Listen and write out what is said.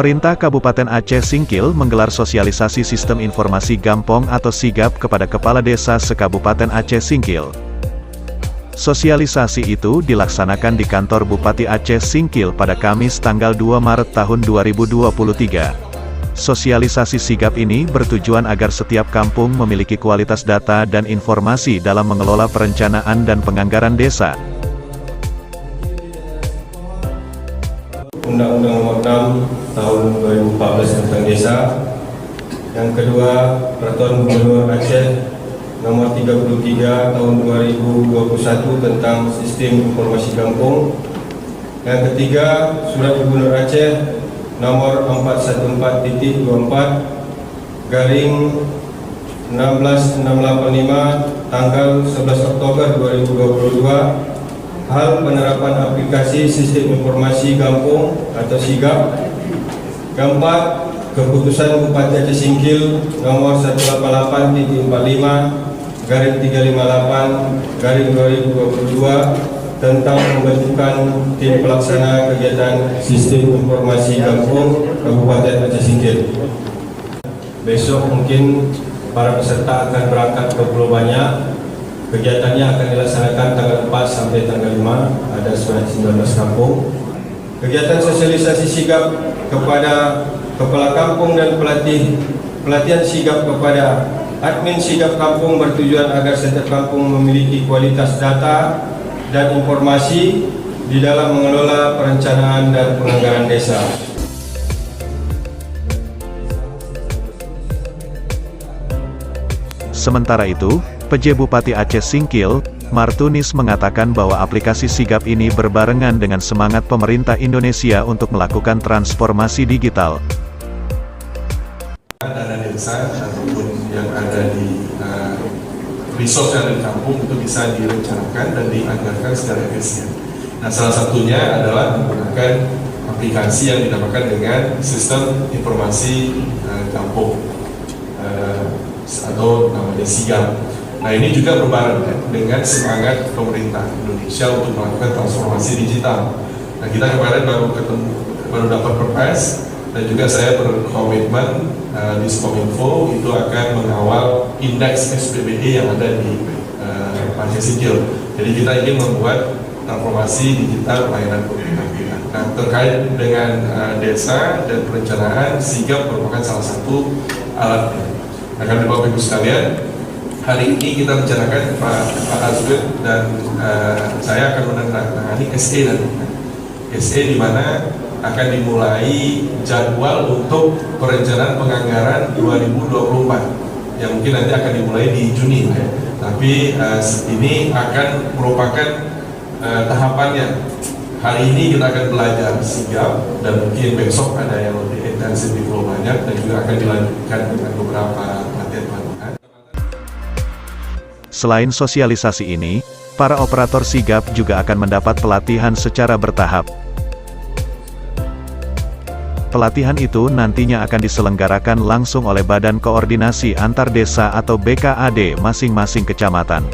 Pemerintah Kabupaten Aceh Singkil menggelar sosialisasi Sistem Informasi Gampong atau Sigap kepada Kepala Desa se-Kabupaten Aceh Singkil. Sosialisasi itu dilaksanakan di kantor Bupati Aceh Singkil pada Kamis tanggal 2 Maret tahun 2023. Sosialisasi sigap ini bertujuan agar setiap kampung memiliki kualitas data dan informasi dalam mengelola perencanaan dan penganggaran desa. Undang-Undang Nomor 6 Tahun 2014 tentang Desa. Yang kedua, Peraturan Gubernur Aceh Nomor 33 Tahun 2021 tentang Sistem Informasi Kampung. Yang ketiga, Surat Gubernur Aceh Nomor 414.24 garing 16685 tanggal 11 Oktober 2022 hal penerapan aplikasi Sistem Informasi Kampung atau SIGAP. Keempat, Keputusan Bupati Aceh Singkil Nomor 188.45 garing 358 garing 2022 tentang pembentukan tim pelaksana kegiatan Sistem Informasi Kampung Kabupaten Aceh Singkil. Besok mungkin para peserta akan berangkat ke Pulau Banyak. Kegiatannya akan dilaksanakan tanggal 4 sampai tanggal 5, ada 19 kampung. Kegiatan sosialisasi sigap kepada kepala kampung dan pelatihan sigap kepada admin sigap kampung bertujuan agar setiap kampung memiliki kualitas data dan informasi di dalam mengelola perencanaan dan penganggaran desa. Sementara itu, PJ Bupati Aceh Singkil, Martunis mengatakan bahwa aplikasi sigap ini berbarengan dengan semangat pemerintah Indonesia untuk melakukan transformasi digital. Dana desa ataupun yang ada di resource yang ada di kampung itu bisa direncanakan dan dianggarkan secara efisien. Nah, salah satunya adalah menggunakan aplikasi yang dinamakan dengan Sistem Informasi Kampung atau namanya SIGAP. Nah, ini juga berbareng dengan semangat pemerintah Indonesia untuk melakukan transformasi digital. Nah, kita kemarin baru dapat perpres dan juga saya berkomitmen di Diskominfo itu akan mengawal indeks SPBD yang ada di Aceh Singkil. Jadi kita ingin membuat transformasi digital pelayanan pemerintah kita. Nah, terkait dengan desa dan perencanaan, SIGAP merupakan salah satu alatnya. Nah, karena Bapak Ibu sekalian, hari ini kita rencanakan Pak Azwin dan saya akan menandatangani SE nanti. SE di mana akan dimulai jadwal untuk perencanaan penganggaran 2024 yang mungkin nanti akan dimulai di Juni. Tapi ini akan merupakan tahapannya. Hari ini kita akan belajar sigap dan mungkin besok ada yang lebih intensif di Pulau Banyak dan juga akan dilanjutkan dengan beberapa latihan-latihan. Selain sosialisasi ini, para operator sigap juga akan mendapat pelatihan secara bertahap. Pelatihan itu nantinya akan diselenggarakan langsung oleh Badan Koordinasi Antar Desa atau BKAD masing-masing kecamatan.